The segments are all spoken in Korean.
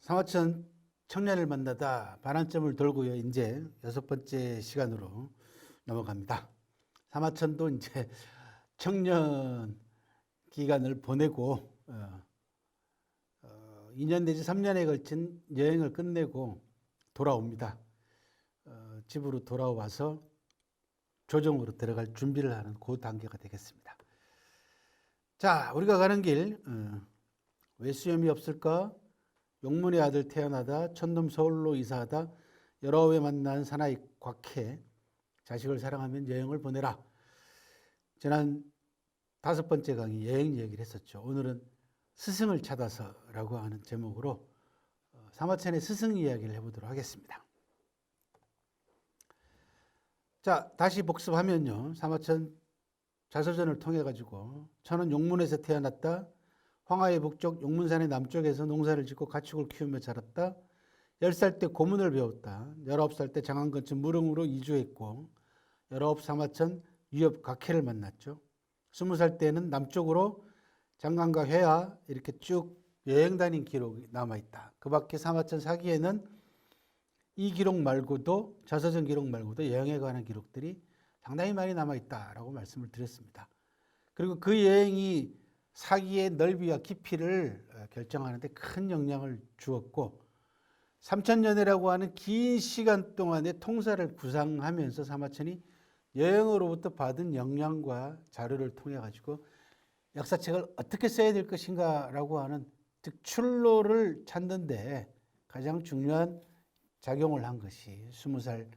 사마천 청년을 만나다 반환점을 돌고요. 이제 6번째 시간으로 넘어갑니다. 사마천도 이제 청년 기간을 보내고 2년 내지 3년에 걸친 여행을 끝내고 돌아옵니다. 집으로 돌아와서 조정으로 들어갈 준비를 하는 그 단계가 되겠습니다. 자, 우리가 가는 길, 왜 수염이 없을까? 용문의 아들 태어나다, 천놈 서울로 이사하다, 여러 회 만난 사나이 곽해, 자식을 사랑하면 여행을 보내라. 지난 5번째 강의 여행 얘기를 했었죠. 오늘은 스승을 찾아서라고 하는 제목으로 사마천의 스승 이야기를 해보도록 하겠습니다. 자, 다시 복습하면요. 사마천 자서전을 통해 가지고 천은 용문에서 태어났다. 황하의 북쪽 용문산의 남쪽에서 농사를 짓고 가축을 키우며 자랐다. 10살 때 고문을 배웠다. 19살 때 장안 근처 무릉으로 이주했고 19 사마천 유엽 각해를 만났죠. 20살 때는 남쪽으로 장강과 회화 이렇게 쭉 여행 다닌 기록이 남아있다. 그 밖에 사마천 사기에는 이 기록 말고도 자서전 기록 말고도 여행에 관한 기록들이 상당히 많이 남아있다라고 말씀을 드렸습니다. 그리고 그 여행이 사기의 넓이와 깊이를 결정하는 데 큰 영향을 주었고 3,000년이라고 하는 긴 시간 동안의 통사를 구상하면서 사마천이 여행으로부터 받은 영향과 자료를 통해 가지고 역사책을 어떻게 써야 될 것인가라고 하는 즉 출로를 찾는 데 가장 중요한 작용을 한 것이 20살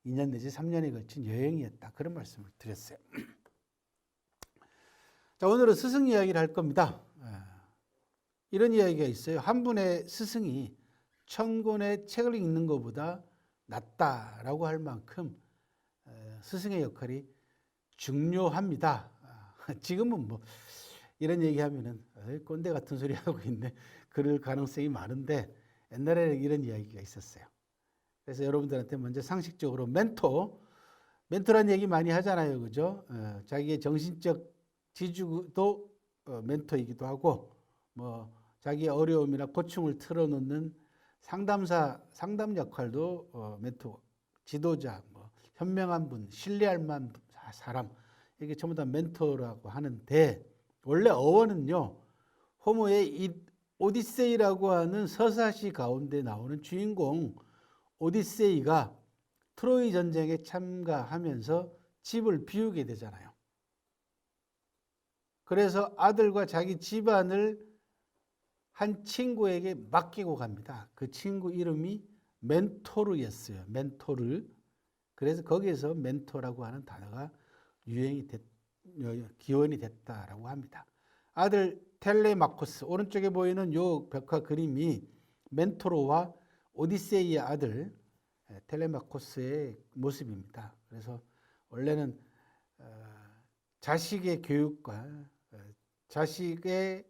2년 내지 3년에 걸친 여행이었다. 그런 말씀을 드렸어요. 자, 오늘은 스승 이야기를 할 겁니다. 이런 이야기가 있어요. 한 분의 스승이 1000권의 책을 읽는 것보다 낫다라고 할 만큼 스승의 역할이 중요합니다. 지금은 뭐 이런 얘기하면은 꼰대 같은 소리 하고 있네. 그럴 가능성이 많은데 옛날에는 이런 이야기가 있었어요. 그래서 여러분들한테 먼저 상식적으로 멘토란 얘기 많이 하잖아요. 그죠? 자기의 정신적 지주도 멘토이기도 하고 뭐 자기의 어려움이나 고충을 털어놓는 상담 역할도 멘토, 지도자, 뭐 현명한 분, 신뢰할 만한 사람 이게 전부 다 멘토라고 하는데 원래 어원은요. 호모의 이 오디세이라고 하는 서사시 가운데 나오는 주인공 오디세이가 트로이 전쟁에 참가하면서 집을 비우게 되잖아요. 그래서 아들과 자기 집안을 한 친구에게 맡기고 갑니다. 그 친구 이름이 멘토르였어요. 멘토르. 그래서 거기에서 멘토라고 하는 단어가 기원이 됐다라고 합니다. 아들 텔레마코스, 오른쪽에 보이는 요 벽화 그림이 멘토르와 오디세이의 아들 텔레마코스의 모습입니다. 그래서 원래는 자식의 교육과 자식의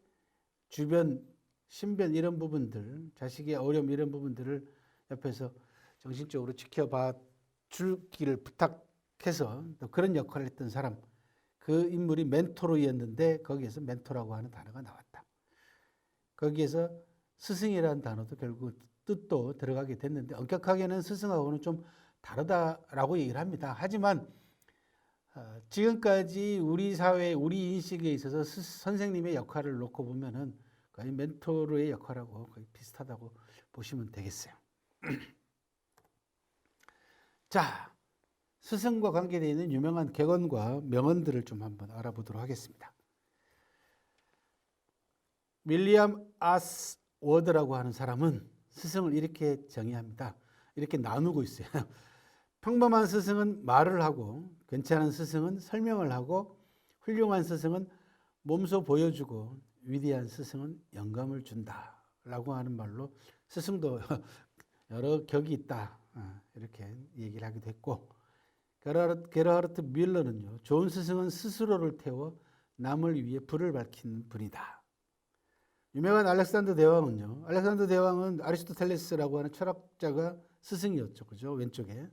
주변 신변 이런 부분들, 자식의 어려움 이런 부분들을 옆에서 정신적으로 지켜봐 주기를 부탁해서 또 그런 역할을 했던 사람, 그 인물이 멘토르였는데 거기에서 멘토라고 하는 단어가 나왔다. 거기에서 스승이라는 단어도 결국 뜻도 들어가게 됐는데 엄격하게는 스승하고는 좀 다르다라고 얘기를 합니다. 하지만 지금까지 우리 사회, 우리 인식에 있어서 선생님의 역할을 놓고 보면은 거의 멘토르의 역할하고 거의 비슷하다고 보시면 되겠어요. 자, 스승과 관계되어 있는 유명한 격언과 명언들을 좀 한번 알아보도록 하겠습니다. 윌리엄 아스 워드라고 하는 사람은 스승을 이렇게 정의합니다. 이렇게 나누고 있어요. 평범한 스승은 말을 하고, 괜찮은 스승은 설명을 하고, 훌륭한 스승은 몸소 보여주고, 위대한 스승은 영감을 준다. 라고 하는 말로 스승도 여러 격이 있다. 이렇게 얘기를 하기도 했고, 게르하르트 뮬러는요, 좋은 스승은 스스로를 태워 남을 위해 불을 밝히는 분이다. 유명한 알렉산더 대왕은요, 알렉산더 대왕은 아리스토텔레스라고 하는 철학자가 스승이었죠. 그죠? 왼쪽에.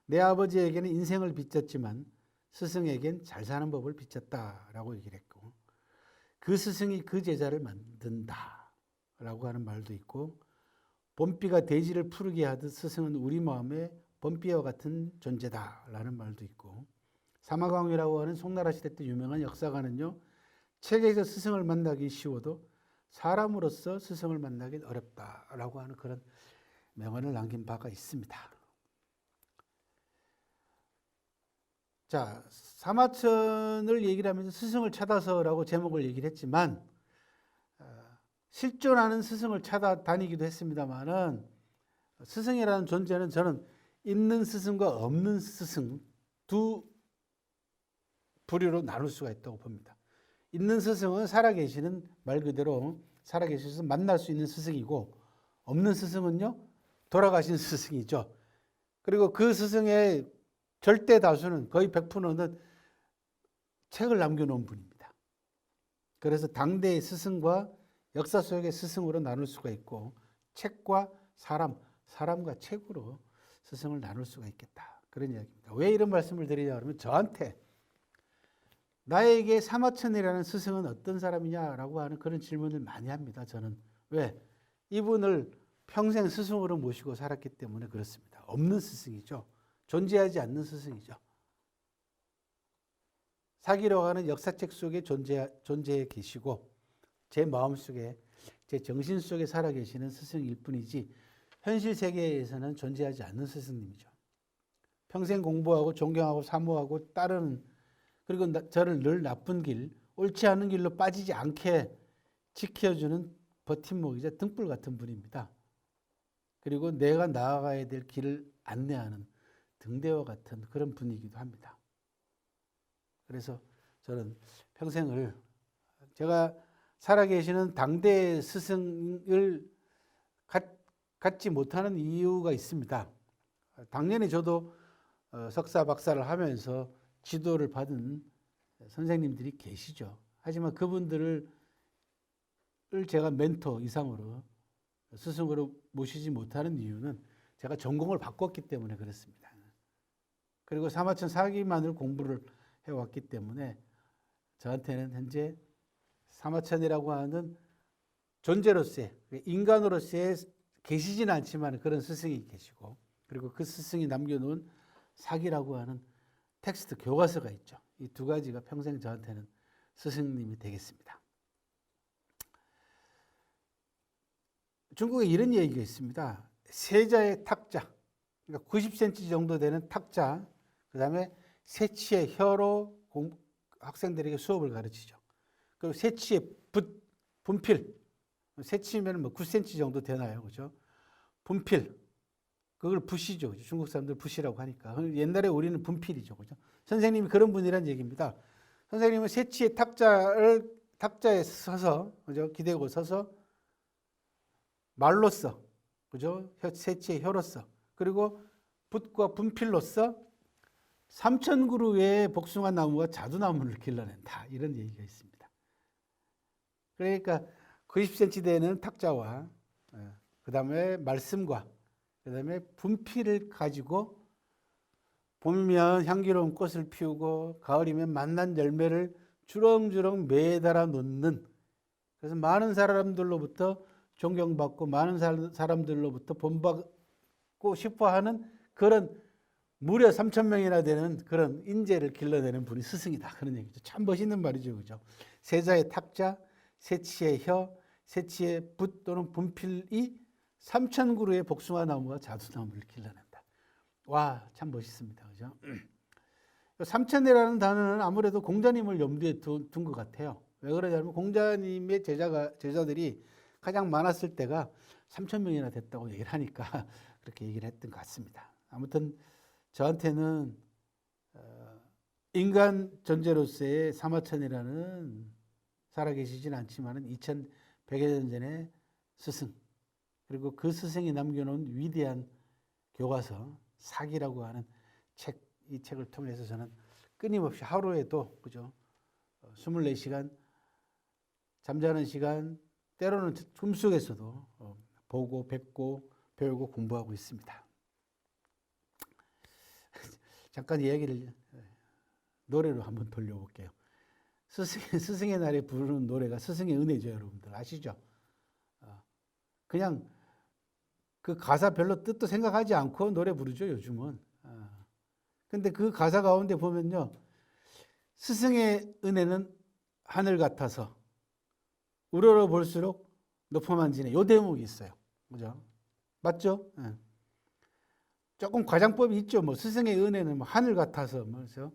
내 아버지에게는 인생을 비쳤지만 스승에겐 잘 사는 법을 비쳤다라고 얘기를 했고, 그 스승이 그 제자를 만든다라고 하는 말도 있고, 봄비가 대지를 푸르게 하듯 스승은 우리 마음의 봄비와 같은 존재다라는 말도 있고, 사마광이라고 하는 송나라 시대 때 유명한 역사가는요, 책에서 스승을 만나기 쉬워도 사람으로서 스승을 만나기 어렵다라고 하는 그런 명언을 남긴 바가 있습니다. 자, 사마천을 얘기를 하면서 스승을 찾아서라고 제목을 얘기를 했지만, 실존하는 스승을 찾아다니기도 했습니다만은, 스승이라는 존재는 저는 있는 스승과 없는 스승 두 부류로 나눌 수가 있다고 봅니다. 있는 스승은 살아계시는, 말 그대로 살아계셔서 만날 수 있는 스승이고, 없는 스승은요, 돌아가신 스승이죠. 그리고 그 스승의 절대 다수는, 거의 100%는 책을 남겨놓은 분입니다. 그래서 당대의 스승과 역사 속의 스승으로 나눌 수가 있고, 책과 사람과 책으로 스승을 나눌 수가 있겠다, 그런 이야기입니다. 왜 이런 말씀을 드리냐 그러면, 저한테 나에게 사마천이라는 스승은 어떤 사람이냐라고 하는 그런 질문을 많이 합니다. 저는 왜? 이분을 평생 스승으로 모시고 살았기 때문에 그렇습니다. 없는 스승이죠. 존재하지 않는 스승이죠. 사기라고 하는 역사책 속에 존재해 계시고, 제 마음속에, 제 정신 속에 살아계시는 스승일 뿐이지 현실 세계에서는 존재하지 않는 스승님이죠. 평생 공부하고 존경하고 사모하고 따르는, 그리고 저를 늘 나쁜 길, 옳지 않은 길로 빠지지 않게 지켜주는 버팀목이자 등불 같은 분입니다. 그리고 내가 나아가야 될 길을 안내하는 등대와 같은 그런 분이기도 합니다. 그래서 저는 평생을, 제가 살아계시는 당대 스승을 갖지 못하는 이유가 있습니다. 당연히 저도 석사 박사를 하면서 지도를 받은 선생님들이 계시죠. 하지만 그분들을 제가 멘토 이상으로 스승으로 모시지 못하는 이유는 제가 전공을 바꿨기 때문에 그렇습니다. 그리고 사마천 사기만을 공부를 해왔기 때문에 저한테는 현재 사마천이라고 하는 존재로서의, 인간으로서의 계시지는 않지만 그런 스승이 계시고, 그리고 그 스승이 남겨놓은 사기라고 하는 텍스트, 교과서가 있죠. 이 두 가지가 평생 저한테는 스승님이 되겠습니다. 중국에 이런 얘기가 있습니다. 세자의 탁자, 그러니까 90cm 정도 되는 탁자, 그 다음에 세치의 혀로 학생들에게 수업을 가르치죠. 그리고 세치의 분필, 세치면 뭐 9cm 정도 되나요, 그죠? 분필, 그걸 붓이죠. 그죠? 중국 사람들 붓이라고 하니까. 옛날에 우리는 분필이죠, 그죠? 선생님이 그런 분이란 얘기입니다. 선생님은 세치의 탁자에 서서, 그죠? 기대고 서서 말로써, 그죠? 세치의 혀로써, 그리고 붓과 분필로써 3,000그루의 복숭아 나무와 자두나무를 길러낸다, 이런 얘기가 있습니다. 그러니까 90cm 되는 탁자와 그 다음에 말씀과 그 다음에 분필을 가지고 봄이면 향기로운 꽃을 피우고 가을이면 맛난 열매를 주렁주렁 매달아 놓는, 그래서 많은 사람들로부터 존경받고 많은 사람들로부터 본받고 싶어하는 그런 무려 3,000명이나 되는 그런 인재를 길러내는 분이 스승이다, 그런 얘기죠. 참 멋있는 말이죠, 그죠? 세자의 탁자, 세치의 혀, 세치의 붓 또는 분필이 3,000그루의 복숭아 나무와 자두나무를 길러낸다. 와, 참 멋있습니다, 그죠? 3,000이라는 단어는 아무래도 공자님을 염두에 둔 것 같아요. 왜 그러냐면 공자님의 제자들이 가장 많았을 때가 3,000명이나 됐다고 얘기를 하니까 그렇게 얘기를 했던 것 같습니다. 아무튼 저한테는 인간 존재로서의 사마천이라는, 살아계시진 않지만 2100여 년 전의 스승, 그리고 그 스승이 남겨놓은 위대한 교과서, 사기라고 하는 책, 이 책을 통해서 저는 끊임없이 하루에도, 그죠? 24시간, 잠자는 시간, 때로는 꿈속에서도 보고 뵙고 배우고 공부하고 있습니다. 잠깐 이야기를 노래로 한번 돌려볼게요. 스승의 날에 부르는 노래가 스승의 은혜죠, 여러분들 아시죠? 그냥 그 가사 별로 뜻도 생각하지 않고 노래 부르죠, 요즘은. 근데 그 가사 가운데 보면요. 스승의 은혜는 하늘 같아서 우러러 볼수록 높아만 지네. 요 대목이 있어요. 그죠? 맞죠? 예. 조금 과장법이 있죠. 뭐 스승의 은혜는 뭐 하늘 같아서 뭐 그래서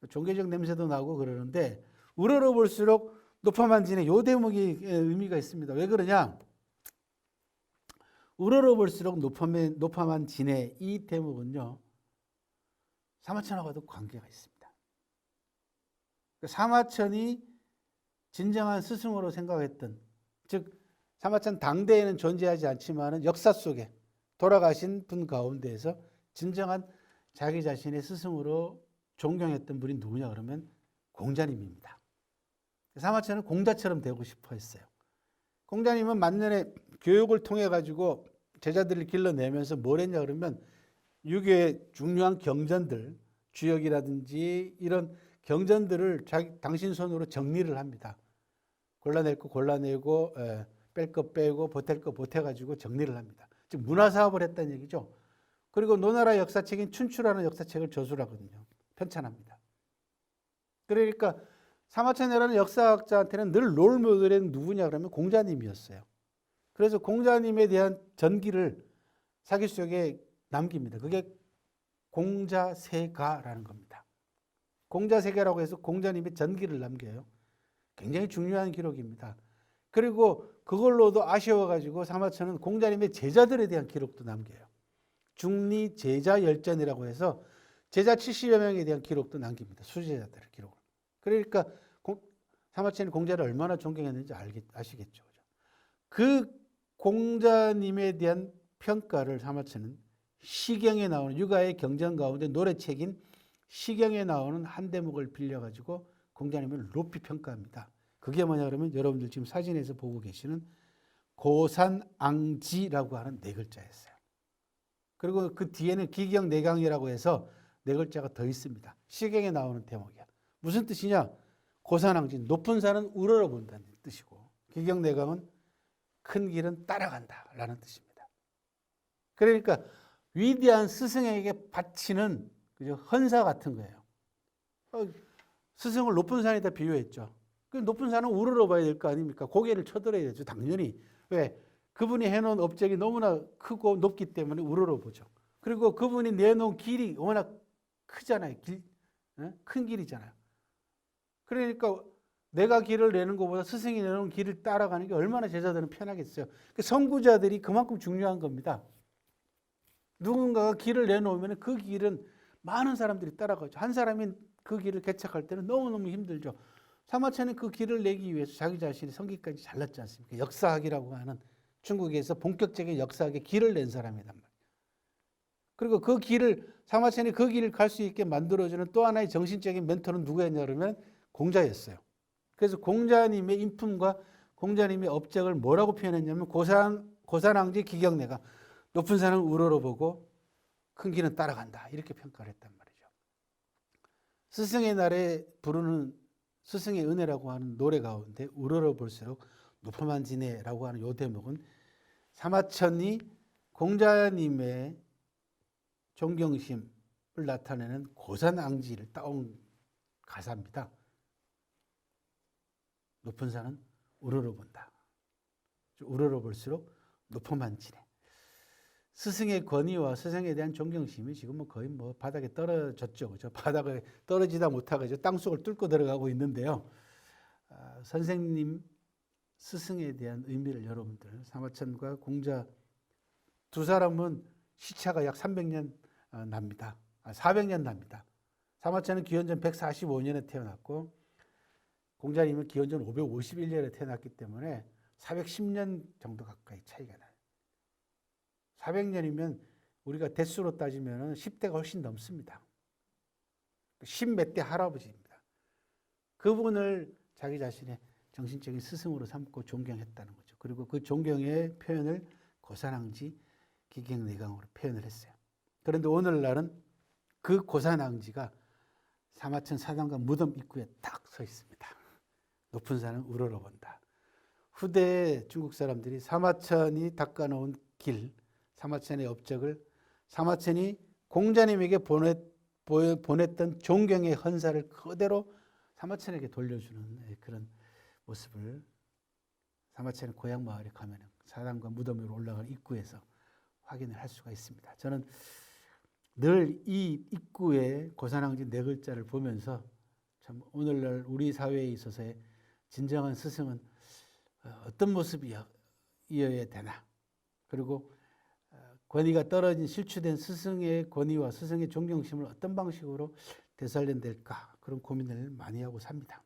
종교적 냄새도 나고 그러는데 우러러 볼수록 높아만 지네. 요 대목이 의미가 있습니다. 왜 그러냐? 우러러 볼수록 높아만 지네. 이 대목은요. 사마천하고도 관계가 있습니다. 사마천이 진정한 스승으로 생각했던, 즉 사마천 당대에는 존재하지 않지만 역사 속에 돌아가신 분 가운데에서 진정한 자기 자신의 스승으로 존경했던 분이 누구냐 그러면 공자님입니다. 사마천은 공자처럼 되고 싶어 했어요. 공자님은 만년에 교육을 통해 가지고 제자들을 길러내면서 뭘 했냐 그러면 유교의 중요한 경전들, 주역이라든지 이런 경전들을 당신 손으로 정리를 합니다. 골라낼 거 골라내고 뺄 거 빼고 보탤 거 보태가지고 정리를 합니다. 즉 문화사업을 했다는 얘기죠. 그리고 노나라 역사책인 춘추라는 역사책을 저술하거든요. 편찬합니다. 그러니까 사마천이라는 역사학자한테는 늘 롤모델은 누구냐 그러면 공자님이었어요. 그래서 공자님에 대한 전기를 사기 속에 남깁니다. 그게 공자세가라는 겁니다. 공자세계라고 해서 공자님의 전기를 남겨요. 굉장히 중요한 기록입니다. 그리고 그걸로도 아쉬워가지고 사마천은 공자님의 제자들에 대한 기록도 남겨요. 중리 제자 열전이라고 해서 제자 70여 명에 대한 기록도 남깁니다. 수제자들의 기록을. 그러니까 사마천이 공자를 얼마나 존경했는지 아시겠죠. 그 공자님에 대한 평가를 사마천은 시경에 나오는 육아의 경전 가운데 노래책인 시경에 나오는 한 대목을 빌려가지고 공자님을 높이 평가합니다. 그게 뭐냐 그러면 여러분들 지금 사진에서 보고 계시는 고산앙지라고 하는 네 글자였어요. 그리고 그 뒤에는 기경내강이라고 해서 네 글자가 더 있습니다. 시경에 나오는 대목이야. 무슨 뜻이냐? 고산앙지, 높은 산은 우러러 본다는 뜻이고 기경내강은 큰 길은 따라간다라는 뜻입니다. 그러니까 위대한 스승에게 바치는 헌사 같은 거예요. 스승을 높은 산에다 비유했죠. 그 높은 산은 우러러 봐야 될 거 아닙니까? 고개를 쳐들어야 되죠. 당연히. 왜? 그분이 해놓은 업적이 너무나 크고 높기 때문에 우러러 보죠. 그리고 그분이 내놓은 길이 워낙 크잖아요. 큰 길이잖아요. 그러니까 내가 길을 내는 것보다 스승이 내놓은 길을 따라가는 게 얼마나 제자들은 편하겠어요. 선구자들이 그만큼 중요한 겁니다. 누군가가 길을 내놓으면 그 길은 많은 사람들이 따라가죠. 한 사람이 그 길을 개척할 때는 너무너무 힘들죠. 사마천은 그 길을 내기 위해서 자기 자신의 성기까지 잘랐지 않습니까? 역사학이라고 하는 중국에서 본격적인 역사학의 길을 낸 사람이란 말이에요. 그리고 그 길을 사마천이 그 길을 갈 수 있게 만들어주는 또 하나의 정신적인 멘토는 누구였냐 그러면 공자였어요. 그래서 공자님의 인품과 공자님의 업적을 뭐라고 표현했냐면 고산왕지 기경내가 높은 산을 우러러 보고 큰 길은 따라간다 이렇게 평가를 했단 말이죠. 스승의 날에 부르는 스승의 은혜라고 하는 노래 가운데 우러러 볼수록 높아만 지네라고 하는 요 대목은 사마천이 공자님의 존경심을 나타내는 고산앙지를 따온 가사입니다. 높은 산은 우러러 본다. 우러러 볼수록 높아만 지네. 스승의 권위와 스승에 대한 존경심이 지금 거의 바닥에 떨어졌죠. 그죠? 바닥에 떨어지다 못하고 땅속을 뚫고 들어가고 있는데요. 선생님, 스승에 대한 의미를 여러분들, 사마천과 공자 두 사람은 시차가 약 300년 납니다. 400년 납니다. 사마천은 기원전 145년에 태어났고 공자님은 기원전 551년에 태어났기 때문에 410년 정도 가까이 차이가 나요. 400년이면 우리가 대수로 따지면 10대가 훨씬 넘습니다. 10몇 대 할아버지입니다. 그분을 자기 자신의 정신적인 스승으로 삼고 존경했다는 거죠. 그리고 그 존경의 표현을 고산앙지 기경내강으로 표현을 했어요. 그런데 오늘날은 그 고산앙지가 사마천 사당관 무덤 입구에 딱 서 있습니다. 높은 산은 우러러 본다. 후대 중국 사람들이 사마천이 닦아놓은 길, 사마천의 업적을 사마천이 공자님에게 보냈던 존경의 헌사를 그대로 사마천에게 돌려주는 그런 모습을 사마천의 고향 마을에 가면 사당과 무덤 위로 올라가는 입구에서 확인을 할 수가 있습니다. 저는 늘 이 입구에 고산항지 네 글자를 보면서 참 오늘날 우리 사회에 있어서의 진정한 스승은 어떤 모습이어야 되나, 그리고 권위가 떨어진 실추된 스승의 권위와 스승의 존경심을 어떤 방식으로 되살려야 될까, 그런 고민을 많이 하고 삽니다.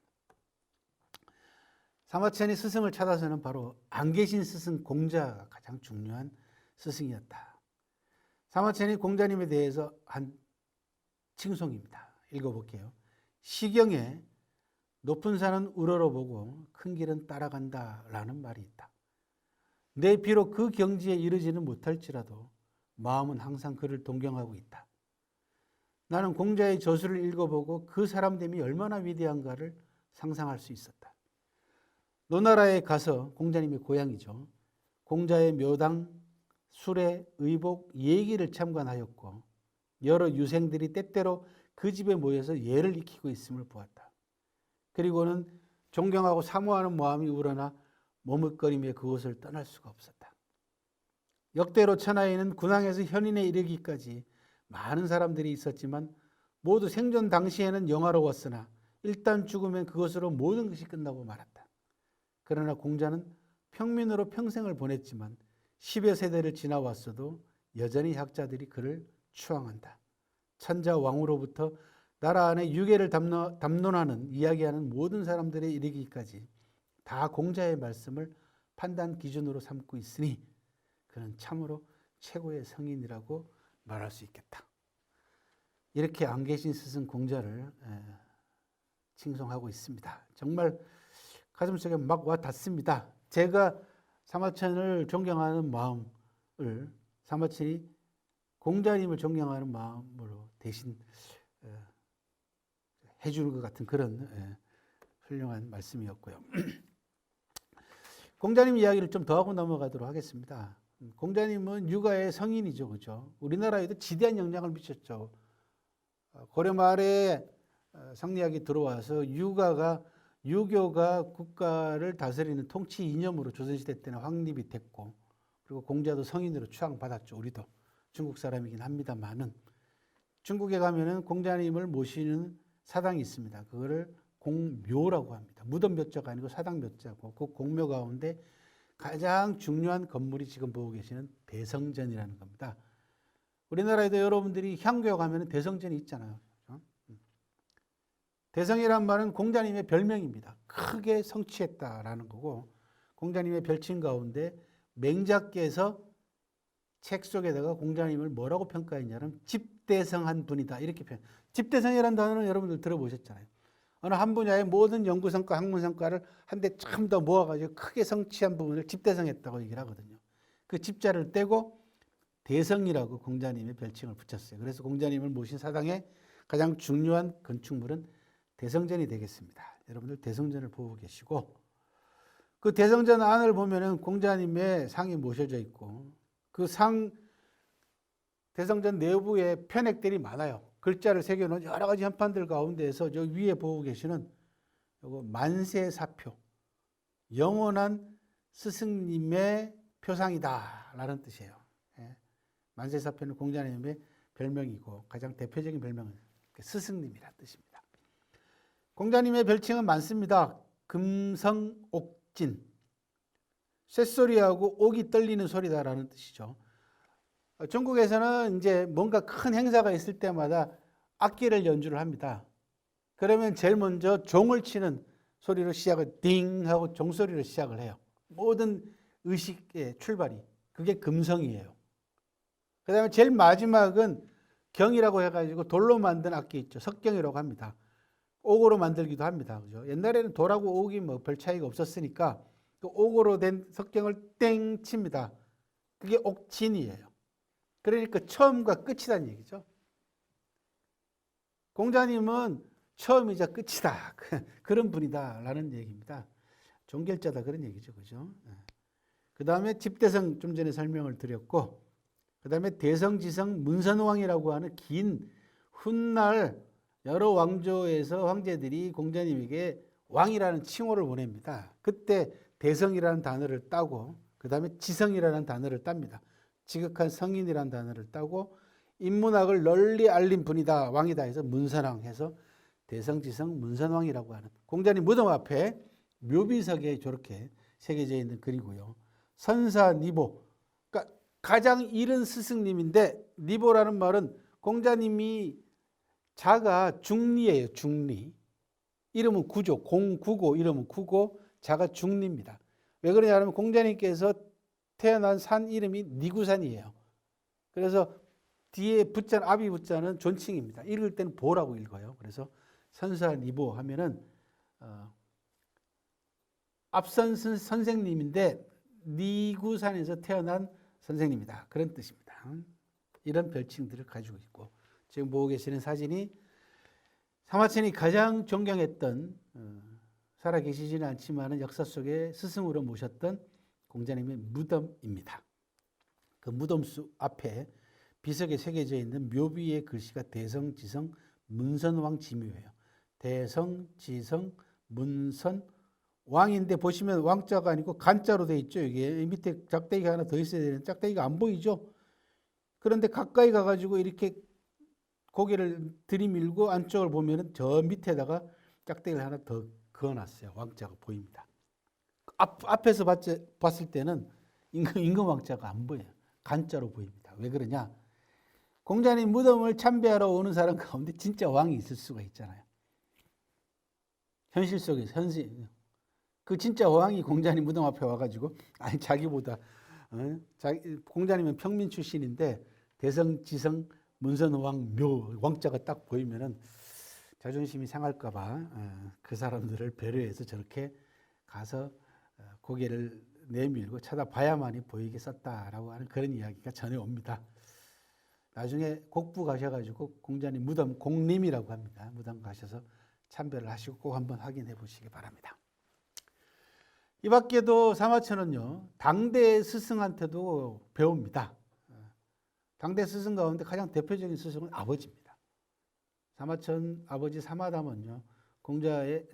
사마천이 스승을 찾아서는 바로 안 계신 스승 공자가 가장 중요한 스승이었다. 사마천이 공자님에 대해서 한 칭송입니다. 읽어볼게요. 시경에 높은 산은 우러러보고 큰 길은 따라간다 라는 말이 있다. 내 비록 그 경지에 이르지는 못할지라도 마음은 항상 그를 동경하고 있다. 나는 공자의 저술을 읽어보고 그 사람됨이 얼마나 위대한가를 상상할 수 있었다. 노나라에 가서, 공자님의 고향이죠, 공자의 묘당, 수레, 의복, 예기를 참관하였고 여러 유생들이 때때로 그 집에 모여서 예를 익히고 있음을 보았다. 그리고는 존경하고 사모하는 마음이 우러나 머뭇거리며 그곳을 떠날 수가 없었다. 역대로 천하에는 군왕에서 현인에 이르기까지 많은 사람들이 있었지만 모두 생존 당시에는 영화로웠으나 일단 죽으면 그것으로 모든 것이 끝나고 말았다. 그러나 공자는 평민으로 평생을 보냈지만 10여 세대를 지나왔어도 여전히 학자들이 그를 추앙한다. 천자 왕으로부터 나라 안에 유계를 담론하는, 이야기하는 모든 사람들에 이르기까지 다 공자의 말씀을 판단 기준으로 삼고 있으니 그는 참으로 최고의 성인이라고 말할 수 있겠다. 이렇게 안 계신 스승 공자를 칭송하고 있습니다. 정말 가슴속에 막 와 닿습니다. 제가 사마천을 존경하는 마음을 사마천이 공자님을 존경하는 마음으로 대신 해주는 것 같은 그런 훌륭한 말씀이었고요. 공자님 이야기를 좀 더 하고 넘어가도록 하겠습니다. 공자님은 유가의 성인이죠, 그죠? 우리나라에도 지대한 영향을 미쳤죠. 고려 말에 성리학이 들어와서 유교가 국가를 다스리는 통치 이념으로 조선시대 때는 확립이 됐고, 그리고 공자도 성인으로 추앙받았죠. 우리도 중국 사람이긴 합니다만은 중국에 가면은 공자님을 모시는 사당이 있습니다. 그거를 공묘라고 합니다. 무덤 묘자가 아니고 사당 묘자고, 그 공묘 가운데 가장 중요한 건물이 지금 보고 계시는 대성전이라는 겁니다. 우리나라에도 여러분들이 향교에 가면 대성전이 있잖아요. 대성이란 말은 공자님의 별명입니다. 크게 성취했다라는 거고, 공자님의 별칭 가운데 맹자께서 책 속에다가 공자님을 뭐라고 평가했냐면 집대성한 분이다, 이렇게 집대성이라는 단어는 여러분들 들어보셨잖아요. 어느 한 분야의 모든 연구성과 학문성과를 한데 참 더 모아가지고 크게 성취한 부분을 집대성했다고 얘기를 하거든요. 그 집자를 떼고 대성이라고 공자님의 별칭을 붙였어요. 그래서 공자님을 모신 사당의 가장 중요한 건축물은 대성전이 되겠습니다. 여러분들 대성전을 보고 계시고, 그 대성전 안을 보면은 공자님의 상이 모셔져 있고, 그 상, 대성전 내부에 편액들이 많아요. 글자를 새겨놓은 여러 가지 현판들 가운데에서 저 위에 보고 계시는 요거 만세사표, 영원한 스승님의 표상이다라는 뜻이에요. 만세사표는 공자님의 별명이고 가장 대표적인 별명은 스승님이라는 뜻입니다. 공자님의 별칭은 많습니다. 금성옥진, 쇳소리하고 옥이 떨리는 소리다라는 뜻이죠. 중국에서는 이제 뭔가 큰 행사가 있을 때마다 악기를 연주를 합니다. 그러면 제일 먼저 종을 치는 소리로 시작을, 띵 하고 종소리로 시작을 해요. 모든 의식의 출발이. 그게 금성이에요. 그 다음에 제일 마지막은 경이라고 해가지고 돌로 만든 악기 있죠. 석경이라고 합니다. 옥으로 만들기도 합니다. 그죠? 옛날에는 돌하고 옥이 뭐 별 차이가 없었으니까 그 옥으로 된 석경을 땡 칩니다. 그게 옥진이에요. 그러니까 처음과 끝이라는 얘기죠. 공자님은 처음이자 끝이다, 그런 분이다라는 얘기입니다. 종결자다, 그런 얘기죠, 그죠? 그 다음에 집대성 좀 전에 설명을 드렸고, 그다음에 대성지성 문선왕이라고 하는 긴 훗날 여러 왕조에서 황제들이 공자님에게 왕이라는 칭호를 보냅니다. 그때 대성이라는 단어를 따고 그다음에 지성이라는 단어를 땁니다. 지극한 성인이라는 단어를 따고 인문학을 널리 알린 분이다, 왕이다 해서 문선왕 해서 대성지성 문선왕이라고 하는 공자님 무덤 앞에 묘비석에 저렇게 새겨져 있는 글이고요. 선사니보, 그러니까 가장 이른 스승님인데 니보라는 말은 공자님이 자가 중리예요. 중리. 이름은 구조, 공구고 이름은 구고, 자가 중리입니다. 왜 그러냐면 공자님께서 태어난 산 이름이 니구산이에요. 그래서 뒤에 부자, 아비 부자는 존칭입니다. 읽을 때는 보라고 읽어요. 그래서 선사니보 하면은 앞선 선생님인데 니구산에서 태어난 선생님이다. 그런 뜻입니다. 이런 별칭들을 가지고 있고 지금 보고 계시는 사진이 사마천이 가장 존경했던 살아계시지는 않지만 역사 속에 스승으로 모셨던 공자님의 무덤입니다. 그 무덤수 앞에 비석에 새겨져 있는 묘비의 글씨가 대성지성 문선왕 지묘예요. 대성지성 문선왕인데 보시면 왕자가 아니고 간자로 되어 있죠. 이게 밑에 짝대기가 하나 더 있어야 되는데 짝대기가 안 보이죠. 그런데 가까이 가가지고 이렇게 고개를 들이밀고 안쪽을 보면은 저 밑에다가 짝대기를 하나 더 그어놨어요. 왕자가 보입니다. 앞에서 봤을 때는 임금 왕자가 안 보여요. 간자로 보입니다. 왜 그러냐? 공자님 무덤을 참배하러 오는 사람 가운데 진짜 왕이 있을 수가 있잖아요. 현실 속에서 그 진짜 왕이 공자님 무덤 앞에 와가지고 아니 자기보다 공자님은 평민 출신인데 대성지성 문선왕 묘 왕자가 딱 보이면은 자존심이 상할까봐 그 사람들을 배려해서 저렇게 가서 고개를 내밀고 쳐다봐야만이 보이게 썼다라고 하는 그런 이야기가 전해옵니다. 나중에 곡부 가셔가지고 공자님 무덤 공림이라고 합니다. 무덤 가셔서 참배를 하시고 꼭 한번 확인해 보시기 바랍니다. 이 밖에도 사마천은요 당대 스승한테도 배웁니다. 당대 스승 가운데 가장 대표적인 스승은 아버지입니다. 사마천 아버지 사마담은요 공자의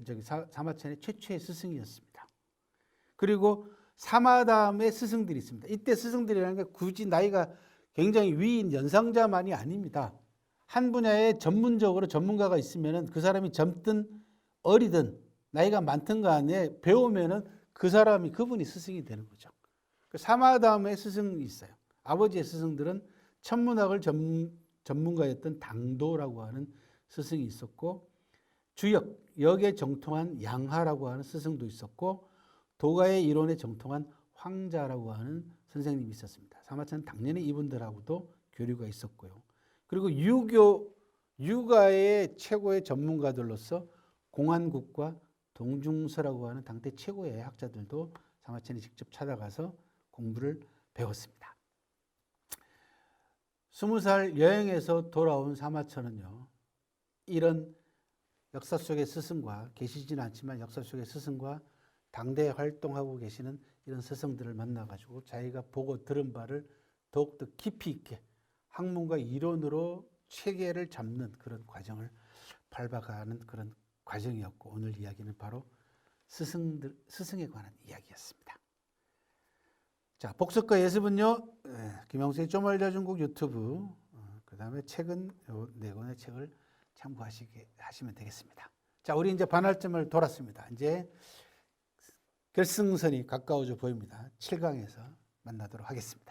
사마천의 최초의 스승이었습니다. 그리고 사마담의 스승들이 있습니다. 이때 스승들이라는 게 굳이 나이가 굉장히 위인 연상자만이 아닙니다. 한 분야에 전문적으로 전문가가 있으면 그 사람이 젊든 어리든 나이가 많든 간에 배우면은 그분이 스승이 되는 거죠. 사마담의 스승이 있어요. 아버지의 스승들은 천문학을 전문가였던 당도라고 하는 스승이 있었고 역에 정통한 양하라고 하는 스승도 있었고 도가의 이론에 정통한 황자라고 하는 선생님이 있었습니다. 사마천은 당연히 이분들하고도 교류가 있었고요. 그리고 유가의 최고의 전문가들로서 공안국과 동중서라고 하는 당대 최고의 학자들도 사마천이 직접 찾아가서 공부를 배웠습니다. 20살 여행에서 돌아온 사마천은요. 이런 역사 속의 스승과 계시지는 않지만 역사 속의 스승과 당대에 활동하고 계시는 이런 스승들을 만나가지고 자기가 보고 들은 바를 더욱더 깊이 있게 학문과 이론으로 체계를 잡는 그런 과정을 밟아가는 그런 과정이었고 오늘 이야기는 바로 스승에 관한 이야기였습니다. 자, 복습과 예습은요. 김영수의 좀 알려준 곡 유튜브 그 다음에 책은 네 권의 책을 참고하시면 되겠습니다. 자, 우리 이제 반할점을 돌았습니다. 이제 결승선이 가까워져 보입니다. 7강에서 만나도록 하겠습니다.